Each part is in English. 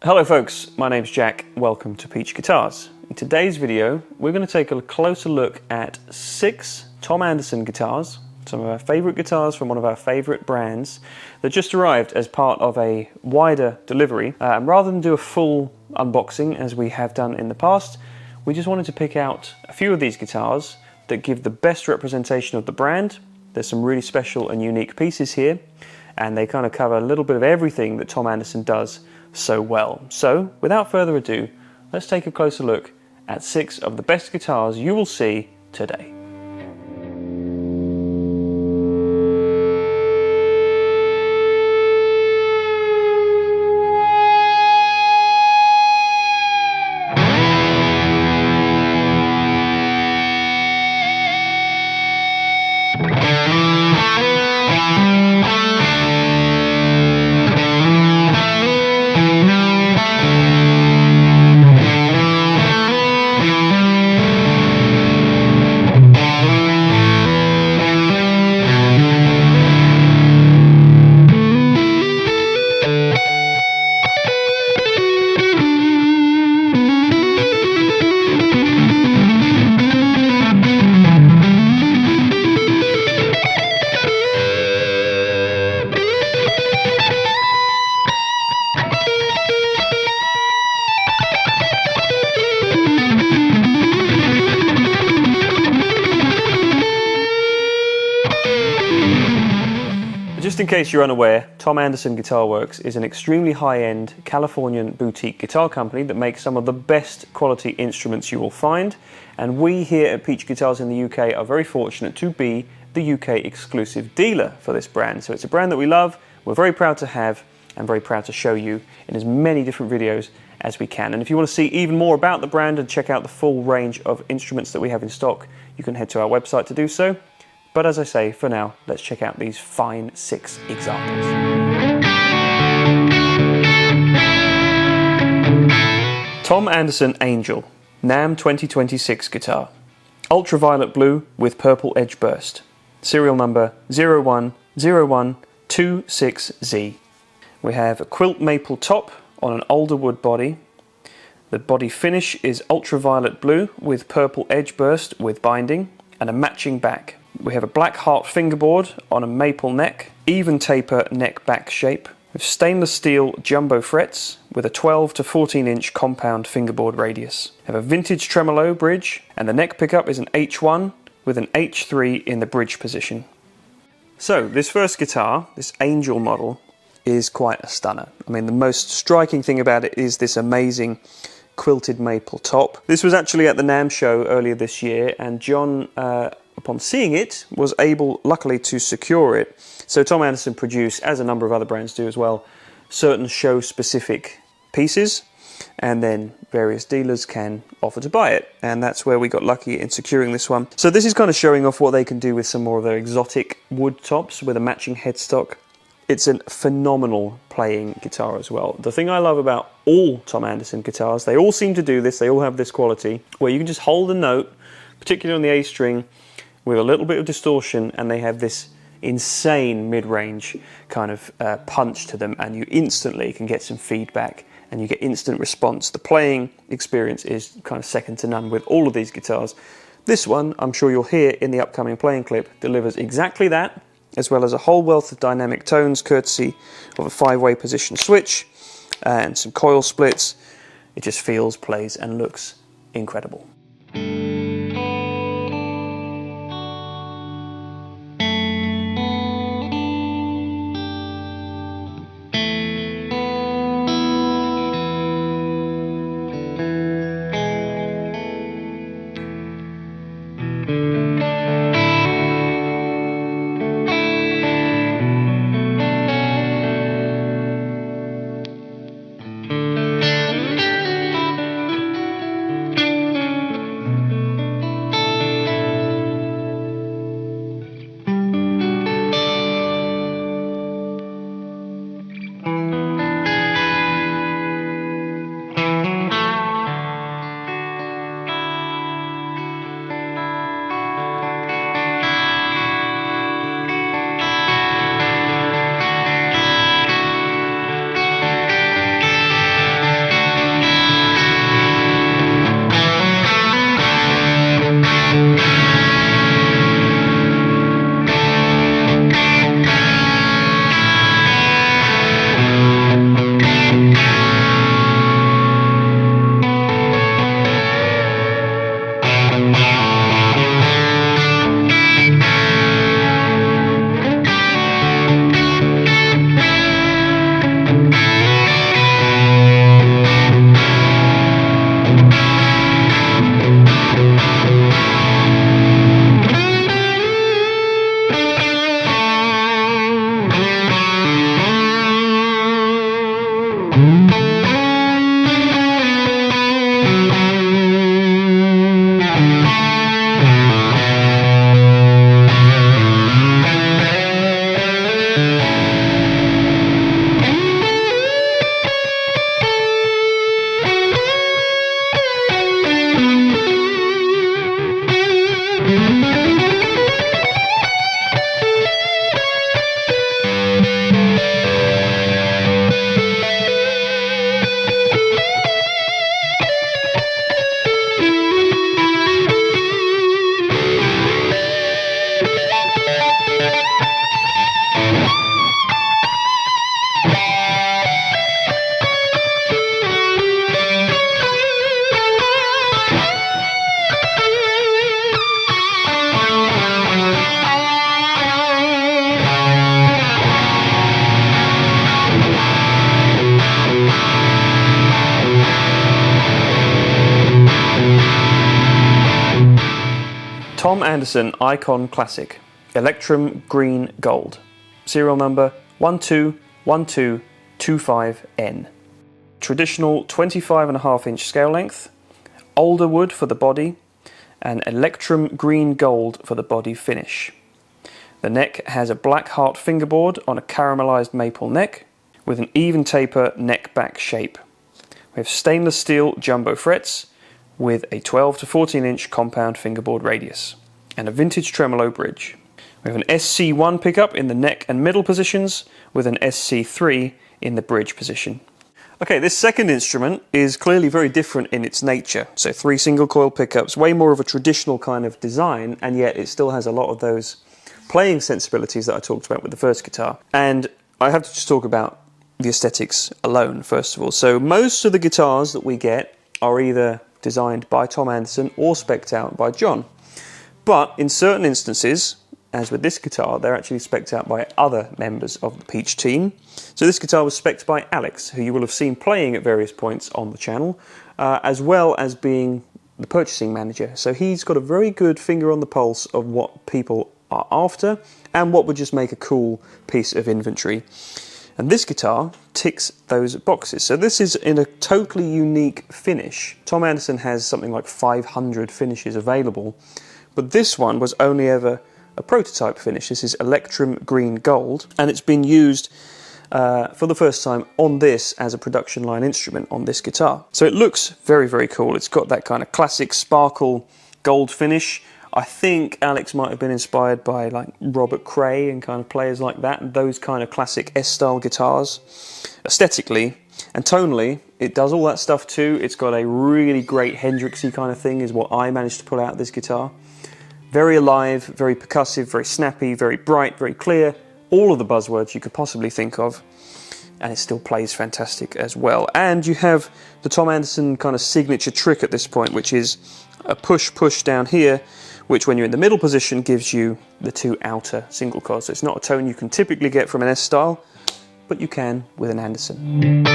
Hello folks, my name's Jack, welcome to Peach Guitars. In today's video we're going to take a closer look at 6 Tom Anderson guitars, some of our favourite guitars from one of our favourite brands that just arrived as part of a wider delivery. And rather than do a full unboxing as we have done in the past, we just wanted to pick out a few of these guitars that give the best representation of the brand. There's some really special and unique pieces here, and they kind of cover a little bit of everything that Tom Anderson does so well. So without further ado, let's take a closer look at 6 of the best guitars you will see today. Just in case you're unaware, Tom Anderson Guitarworks is an extremely high-end Californian boutique guitar company that makes some of the best quality instruments you will find, and we here at Peach Guitars in the UK are very fortunate to be the UK exclusive dealer for this brand. So it's a brand that we love, we're very proud to have, and very proud to show you in as many different videos as we can. And if you want to see even more about the brand and check out the full range of instruments that we have in stock, you can head to our website to do so. But as I say, for now, let's check out these fine 6 examples. Tom Anderson Angel, NAMM 2026 guitar. Ultraviolet blue with purple edge burst. Serial number 010126Z. We have a quilt maple top on an alder wood body. The body finish is ultraviolet blue with purple edge burst with binding and a matching back. We have a black heart fingerboard on a maple neck, even taper neck back shape, with stainless steel jumbo frets with a 12 to 14 inch compound fingerboard radius. We have a vintage tremolo bridge, and the neck pickup is an H1 with an H3 in the bridge position. So this first guitar, this Angel model, is quite a stunner. I mean, the most striking thing about it is this amazing quilted maple top. This was actually at the NAMM show earlier this year, and John, upon seeing it, was able, luckily, to secure it. So Tom Anderson produce, as a number of other brands do as well, certain show-specific pieces, and then various dealers can offer to buy it. And that's where we got lucky in securing this one. So this is kind of showing off what they can do with some more of their exotic wood tops with a matching headstock. It's a phenomenal playing guitar as well. The thing I love about all Tom Anderson guitars, they all seem to do this, they all have this quality, where you can just hold a note, particularly on the A string, with a little bit of distortion, and they have this insane mid-range kind of punch to them, and you instantly can get some feedback and you get instant response. The playing experience is kind of second to none with all of these guitars. This one, I'm sure you'll hear in the upcoming playing clip, delivers exactly that, as well as a whole wealth of dynamic tones courtesy of a 5-way position switch and some coil splits. It just feels, plays and looks incredible. Anderson Icon Classic, Electrum Green Gold, serial number 121225N. Traditional 25.5-inch scale length, alder wood for the body, and Electrum Green Gold for the body finish. The neck has a black heart fingerboard on a caramelized maple neck with an even taper neck back shape. We have stainless steel jumbo frets with a 12 to 14-inch compound fingerboard radius and a vintage tremolo bridge. We have an SC1 pickup in the neck and middle positions with an SC3 in the bridge position. Okay, this second instrument is clearly very different in its nature. So 3 single coil pickups, way more of a traditional kind of design, and yet it still has a lot of those playing sensibilities that I talked about with the first guitar. And I have to just talk about the aesthetics alone, first of all. So most of the guitars that we get are either designed by Tom Anderson or spec'd out by John. But in certain instances, as with this guitar, they're actually spec'd out by other members of the Peach team. So this guitar was spec'd by Alex, who you will have seen playing at various points on the channel, as well as being the purchasing manager. So he's got a very good finger on the pulse of what people are after and what would just make a cool piece of inventory. And this guitar ticks those boxes. So this is in a totally unique finish. Tom Anderson has something like 500 finishes available, but this one was only ever a prototype finish. This is Electrum Green Gold, and it's been used for the first time on this as a production line instrument on this guitar. So it looks very, very cool. It's got that kind of classic sparkle gold finish. I think Alex might have been inspired by like Robert Cray and kind of players like that, and those kind of classic S-style guitars. Aesthetically and tonally, it does all that stuff too. It's got a really great Hendrixy kind of thing is what I managed to pull out of this guitar. Very alive, very percussive, very snappy, very bright, very clear. All of the buzzwords you could possibly think of. And it still plays fantastic as well. And you have the Tom Anderson kind of signature trick at this point, which is a push down here, which when you're in the middle position gives you the 2 outer single coils. So it's not a tone you can typically get from an S style, but you can with an Anderson.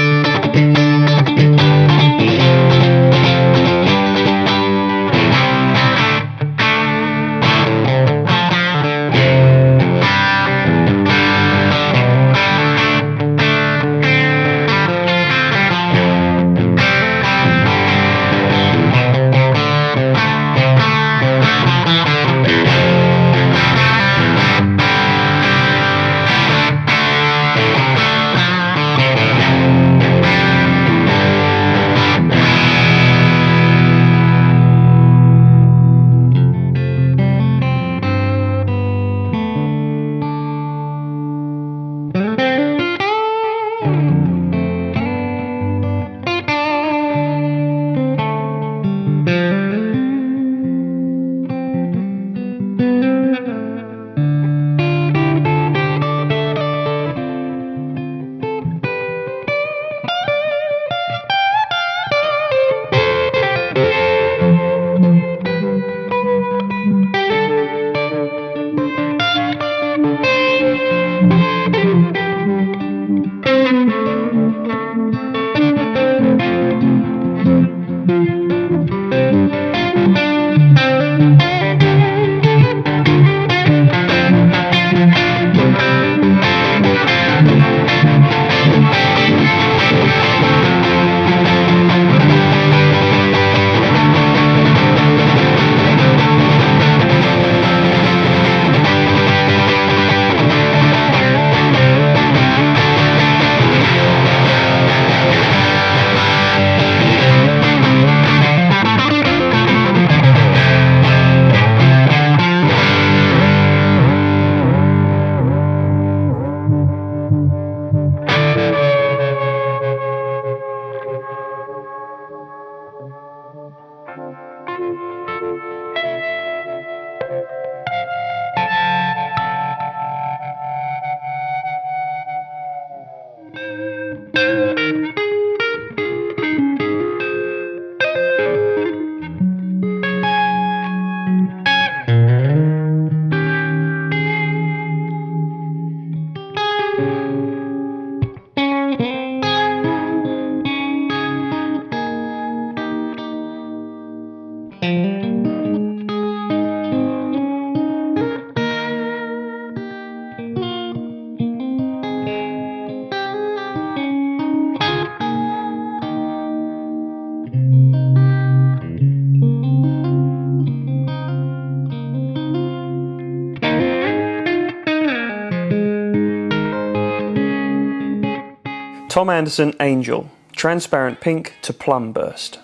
Tom Anderson Angel, transparent pink to plum burst.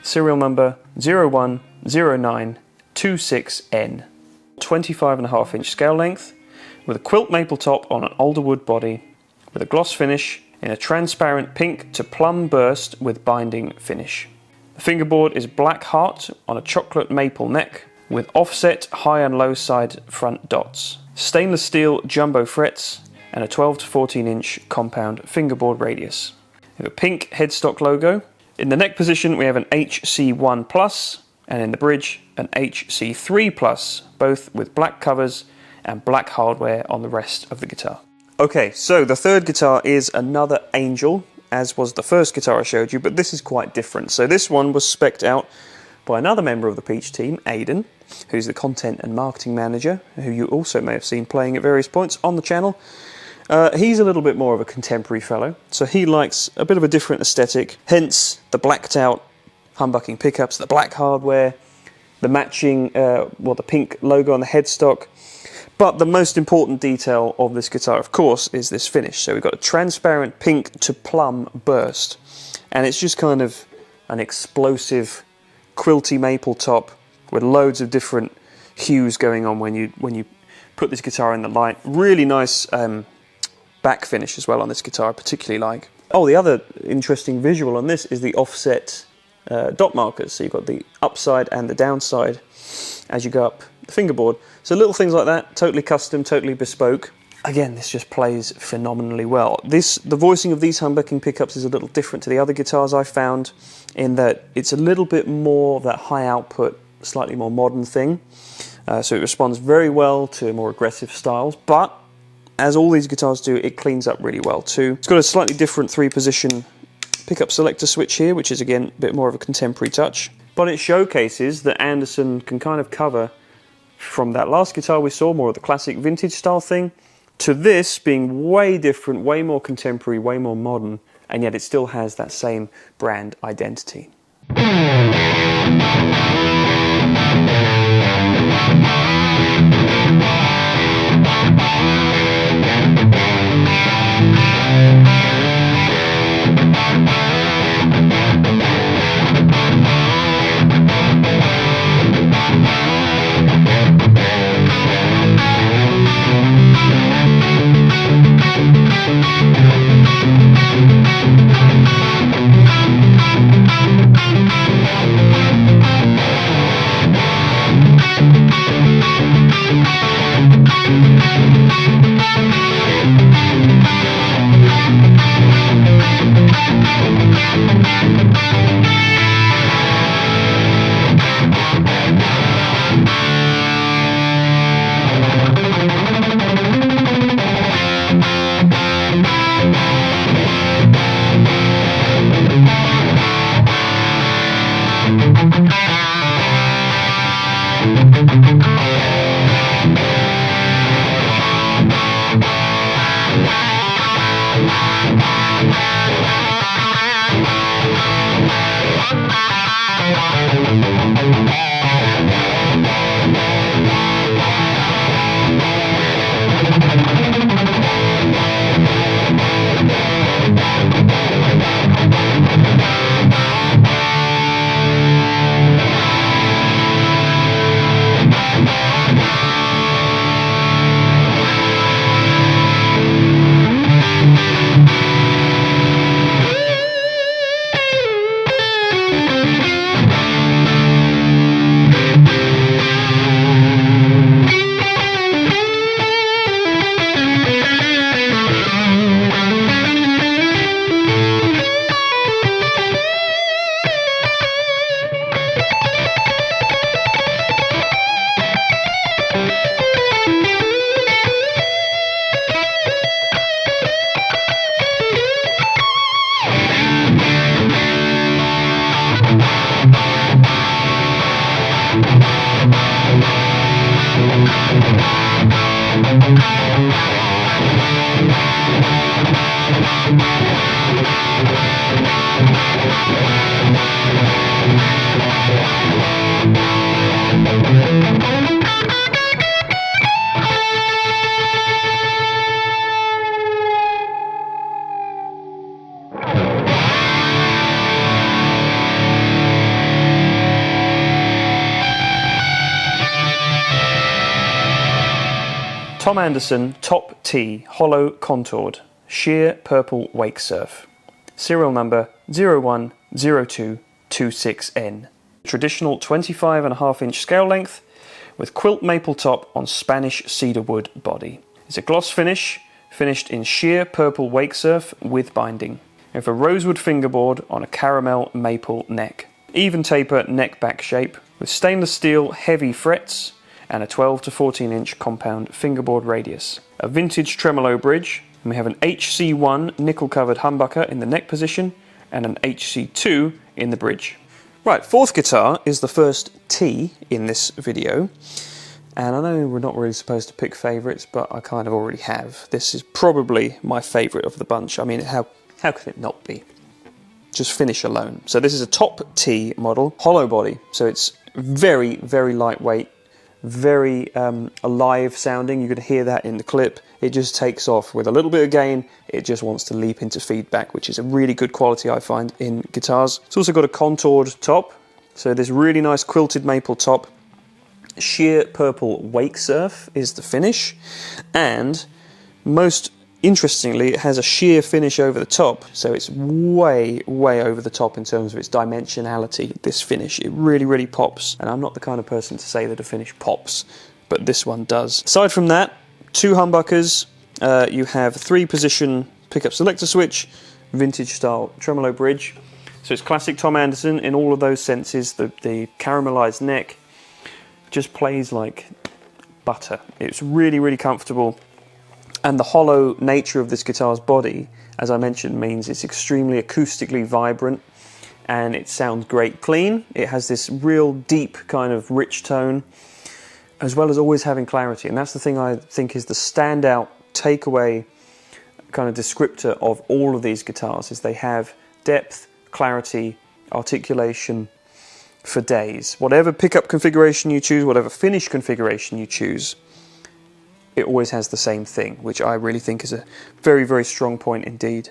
Serial number 010926N. 25.5 inch scale length, with a quilt maple top on an alder wood body, with a gloss finish in a transparent pink to plum burst with binding finish. The fingerboard is black heart on a chocolate maple neck, with offset high and low side front dots. Stainless steel jumbo frets and a 12 to 14 inch compound fingerboard radius. We have a pink headstock logo. In the neck position we have an HC1 Plus, and in the bridge an HC3 Plus, both with black covers and black hardware on the rest of the guitar. Okay, so the third guitar is another Angel, as was the first guitar I showed you, but this is quite different. So this one was spec'd out by another member of the Peach team, Aidan, who's the content and marketing manager, who you also may have seen playing at various points on the channel. He's a little bit more of a contemporary fellow, so he likes a bit of a different aesthetic, hence the blacked out humbucking pickups, the black hardware, the matching, the pink logo on the headstock. But the most important detail of this guitar, of course, is this finish. So we've got a transparent pink to plum burst, and it's just kind of an explosive quilty maple top with loads of different hues going on when you put this guitar in the light. Really nice back finish as well on this guitar, I particularly like. Oh, the other interesting visual on this is the offset dot markers. So you've got the upside and the downside as you go up the fingerboard. So little things like that, totally custom, totally bespoke. Again, this just plays phenomenally well. The voicing of these humbucking pickups is a little different to the other guitars I've found, in that it's a little bit more of that high output, slightly more modern thing. So it responds very well to more aggressive styles, but as all these guitars do, it cleans up really well too. It's got a slightly different 3-position pickup selector switch here, which is again a bit more of a contemporary touch. But it showcases that Anderson can kind of cover from that last guitar we saw, more of the classic vintage style thing, to this being way different, way more contemporary, way more modern, and yet it still has that same brand identity. Tom Anderson Top T Hollow Contoured Sheer Purple WakeSurf. Serial number 010226N. Traditional 25.5-inch scale length with quilt maple top on Spanish cedar wood body. It's a gloss finish, finished in sheer purple WakeSurf with binding. We have a rosewood fingerboard on a caramel maple neck. Even taper neck back shape with stainless steel heavy frets and a 12 to 14-inch compound fingerboard radius. A vintage tremolo bridge, and we have an HC1 nickel-covered humbucker in the neck position and an HC2 in the bridge. Right, fourth guitar is the first T in this video, and I know we're not really supposed to pick favourites, but I kind of already have. This is probably my favourite of the bunch. I mean, how can it not be? Just finish alone. So this is a Top T model, hollow body, so it's very, very lightweight, very alive sounding. You can hear that in the clip. It just takes off with a little bit of gain. It just wants to leap into feedback, which is a really good quality I find in guitars. It's also got a contoured top, so this really nice quilted maple top. Sheer purple WakeSurf is the finish, and most interestingly, it has a sheer finish over the top, so it's way, way over the top in terms of its dimensionality, this finish. It really, really pops, and I'm not the kind of person to say that a finish pops, but this one does. Aside from that, two humbuckers, you have 3-position pickup selector switch, vintage style tremolo bridge, so it's classic Tom Anderson in all of those senses. The caramelized neck just plays like butter. It's really, really comfortable. And the hollow nature of this guitar's body, as I mentioned, means it's extremely acoustically vibrant and it sounds great clean. It has this real deep kind of rich tone, as well as always having clarity. And that's the thing I think is the standout takeaway kind of descriptor of all of these guitars, is they have depth, clarity, articulation for days. Whatever pickup configuration you choose, whatever finish configuration you choose, it always has the same thing, which I really think is a very, very strong point indeed.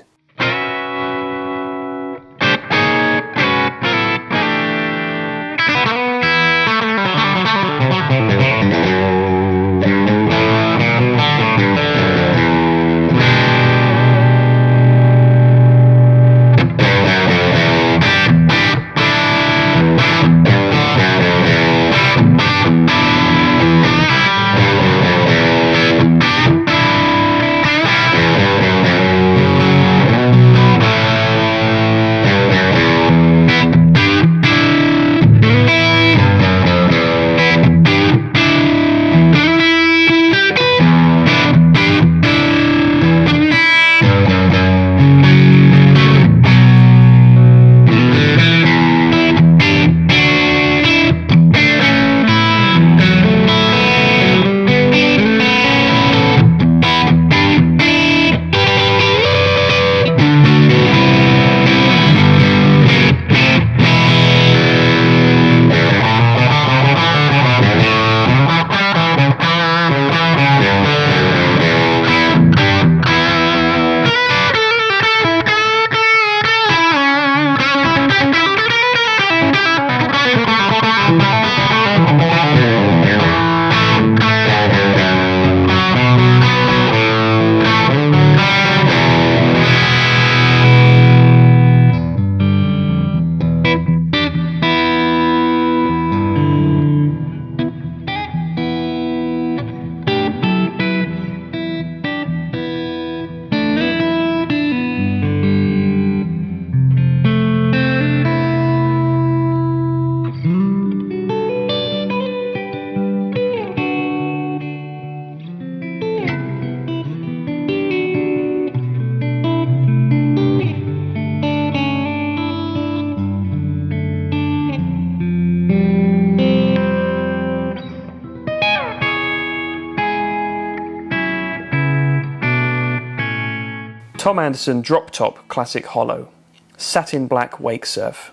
Tom Anderson Drop Top Classic Hollow, Satin Black WakeSurf,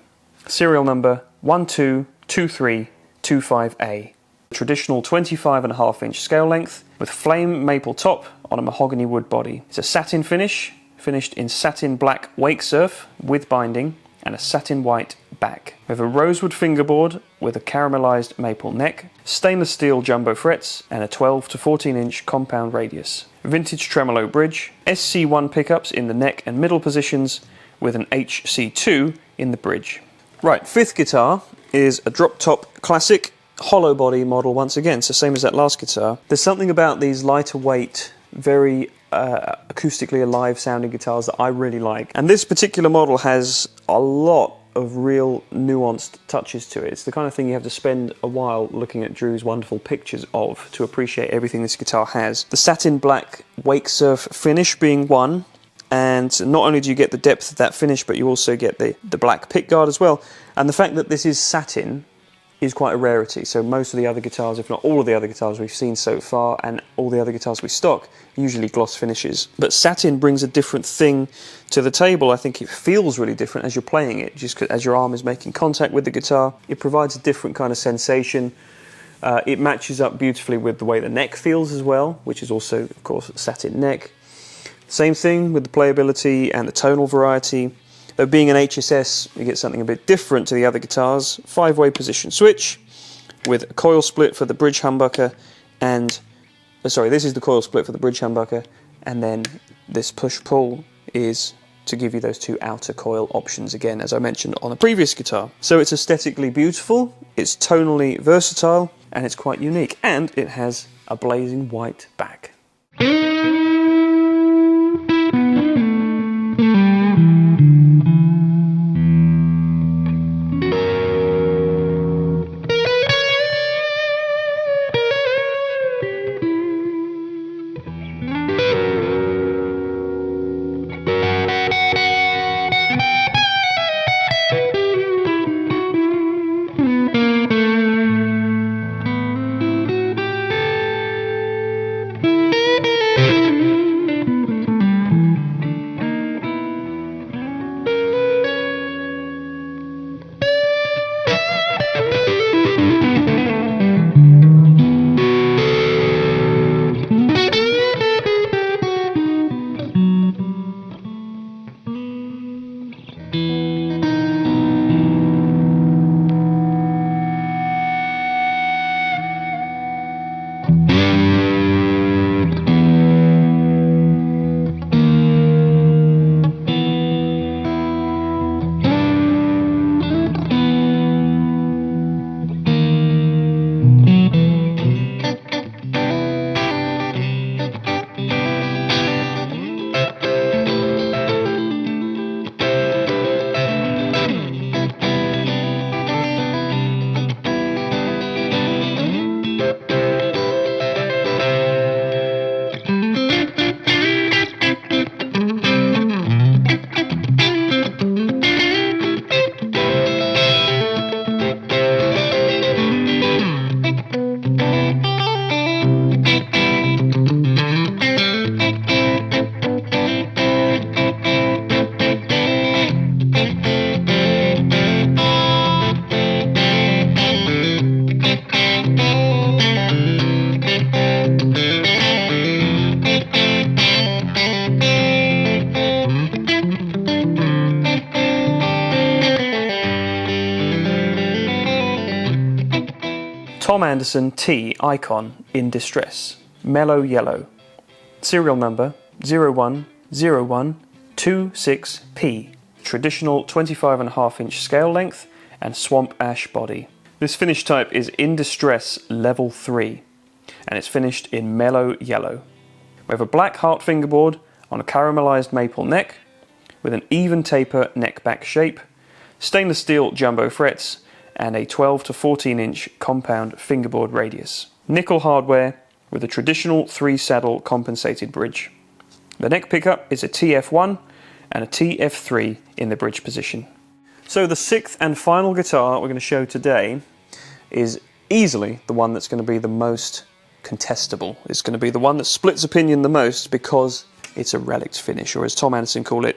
serial number 122325A. Traditional 25.5-inch scale length with flame maple top on a mahogany wood body. It's a satin finish, finished in satin black WakeSurf with binding and a satin white back. We have a rosewood fingerboard with a caramelized maple neck, stainless steel jumbo frets, and a 12 to 14 inch compound radius. Vintage tremolo bridge, SC1 pickups in the neck and middle positions with an HC2 in the bridge. Right, fifth guitar is a drop top classic hollow body model once again, so same as that last guitar. There's something about these lighter weight, very acoustically alive sounding guitars that I really like. And this particular model has a lot of real nuanced touches to it. It's the kind of thing you have to spend a while looking at Drew's wonderful pictures of to appreciate everything this guitar has. The satin black WakeSurf finish being one, and not only do you get the depth of that finish, but you also get the black pickguard as well. And the fact that this is satin is quite a rarity. So most of the other guitars, if not all of the other guitars we've seen so far, and all the other guitars we stock, usually gloss finishes. But satin brings a different thing to the table. I think it feels really different as you're playing it, just as your arm is making contact with the guitar. It provides a different kind of sensation. It matches up beautifully with the way the neck feels as well, which is also, of course, satin neck. Same thing with the playability and the tonal variety. Though being an HSS, you get something a bit different to the other guitars. 5-way position switch with a coil split for the bridge humbucker, and this is the coil split for the bridge humbucker, and then this push-pull is to give you those two outer coil options again, as I mentioned on the previous guitar. So it's aesthetically beautiful, it's tonally versatile, and it's quite unique, and it has a blazing white back. Tom Anderson T Icon in distress, Mellow Yellow, serial number 010126P, traditional 25.5 inch scale length and swamp ash body. This finish type is in distress level 3 and it's finished in mellow yellow. We have a black heart fingerboard on a caramelized maple neck with an even taper neck back shape, stainless steel jumbo frets, and a 12 to 14 inch compound fingerboard radius. Nickel hardware with a traditional 3-saddle compensated bridge. The neck pickup is a TF1 and a TF3 in the bridge position. So the sixth and final guitar we're going to show today is easily the one that's going to be the most contestable. It's going to be the one that splits opinion the most because it's a relict finish, or as Tom Anderson called it,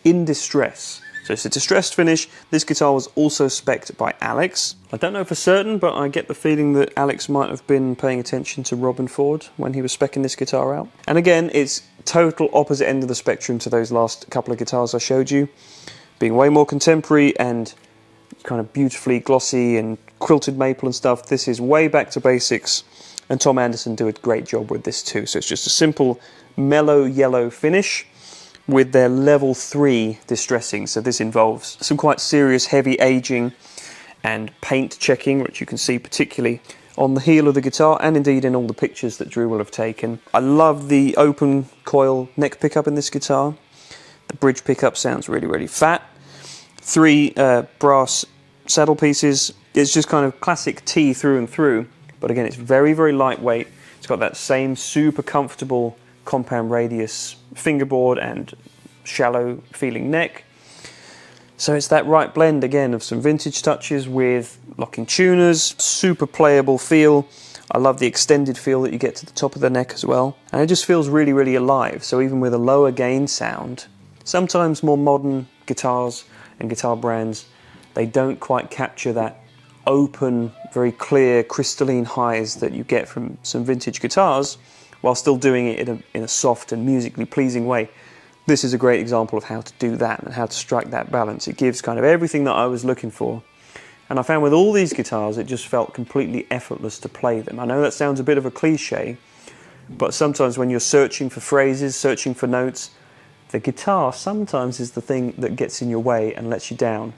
in distress. So it's a distressed finish. This guitar was also spec'd by Alex. I don't know for certain, but I get the feeling that Alex might have been paying attention to Robin Ford when he was spec'ing this guitar out. And again, it's total opposite end of the spectrum to those last couple of guitars I showed you, being way more contemporary and kind of beautifully glossy and quilted maple and stuff. This is way back to basics, and Tom Anderson do a great job with this too. So it's just a simple mellow yellow finish with their level 3 distressing. So this involves some quite serious heavy aging and paint checking, which you can see particularly on the heel of the guitar and indeed in all the pictures that Drew will have taken. I love the open coil neck pickup in this guitar. The bridge pickup sounds really, really fat. 3 brass saddle pieces. It's just kind of classic T through and through, but again, it's very, very lightweight. It's got that same super comfortable compound radius fingerboard and shallow feeling neck. So it's that right blend again of some vintage touches with locking tuners, super playable feel. I love the extended feel that you get to the top of the neck as well. And it just feels really, really alive. So even with a lower gain sound, sometimes more modern guitars and guitar brands, they don't quite capture that open, very clear, crystalline highs that you get from some vintage guitars, while still doing it in a soft and musically pleasing way. This is a great example of how to do that and how to strike that balance. It gives kind of everything that I was looking for. And I found with all these guitars, it just felt completely effortless to play them. I know that sounds a bit of a cliche, but sometimes when you're searching for phrases, searching for notes, the guitar sometimes is the thing that gets in your way and lets you down.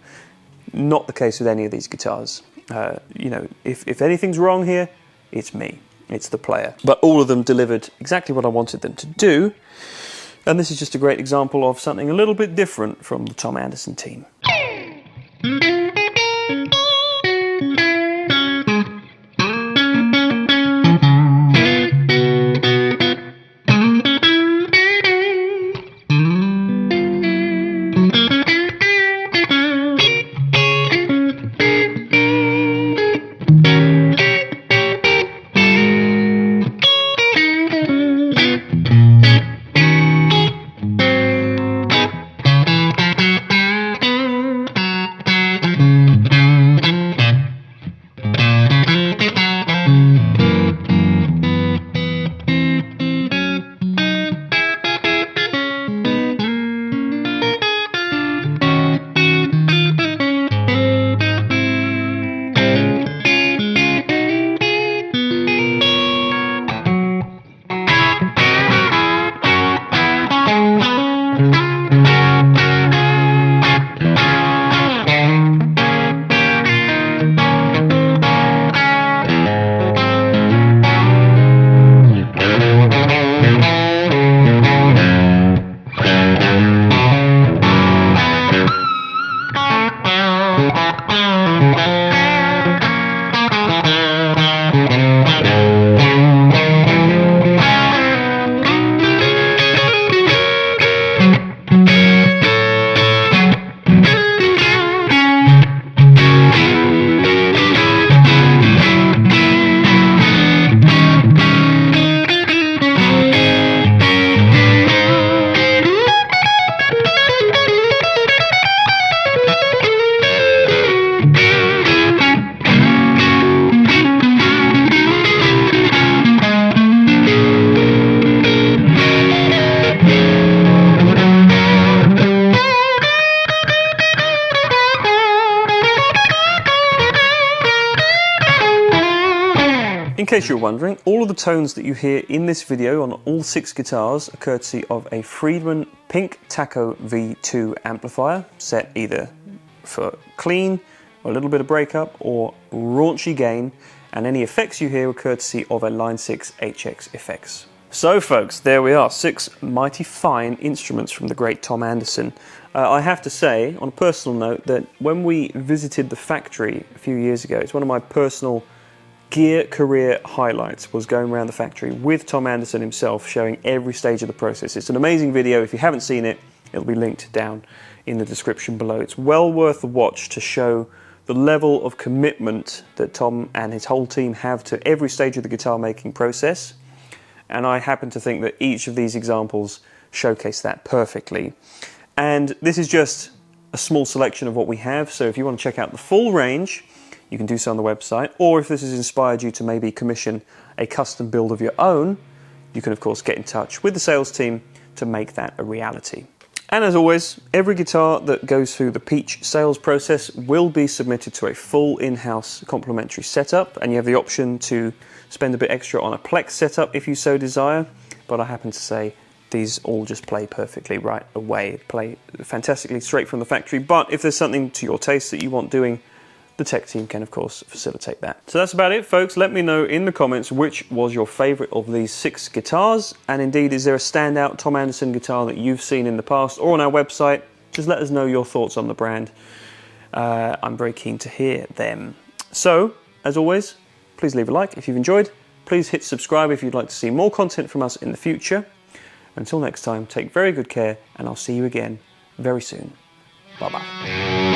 Not the case with any of these guitars. You know, if anything's wrong here, it's me. It's the player. But all of them delivered exactly what I wanted them to do. And this is just a great example of something a little bit different from the Tom Anderson team. In case you're wondering, all of the tones that you hear in this video on all 6 guitars are courtesy of a Friedman Pink Taco V2 amplifier, set either for clean, or a little bit of breakup, or raunchy gain, and any effects you hear are courtesy of a Line 6 HX effects. So folks, there we are, 6 mighty fine instruments from the great Tom Anderson. I have to say, on a personal note, that when we visited the factory a few years ago, it's one of my personal gear career highlights, was going around the factory with Tom Anderson himself, showing every stage of the process. It's an amazing video. If you haven't seen it, it'll be linked down in the description below. It's well worth the watch to show the level of commitment that Tom and his whole team have to every stage of the guitar making process. And I happen to think that each of these examples showcase that perfectly. And this is just a small selection of what we have. So if you want to check out the full range, you can do so on the website, or if this has inspired you to maybe commission a custom build of your own, you can of course get in touch with the sales team to make that a reality. And as always, every guitar that goes through the Peach sales process will be submitted to a full in-house complimentary setup, and you have the option to spend a bit extra on a Plex setup if you so desire, but I happen to say these all just play perfectly right away, play fantastically straight from the factory, but if there's something to your taste that you want doing, the tech team can of course facilitate that. So that's about it, folks. Let me know in the comments which was your favourite of these 6 guitars, and indeed is there a standout Tom Anderson guitar that you've seen in the past or on our website. Just let us know your thoughts on the brand. I'm very keen to hear them. So as always, please leave a like if you've enjoyed. Please hit subscribe if you'd like to see more content from us in the future. Until next time, take very good care, and I'll see you again very soon. Bye bye.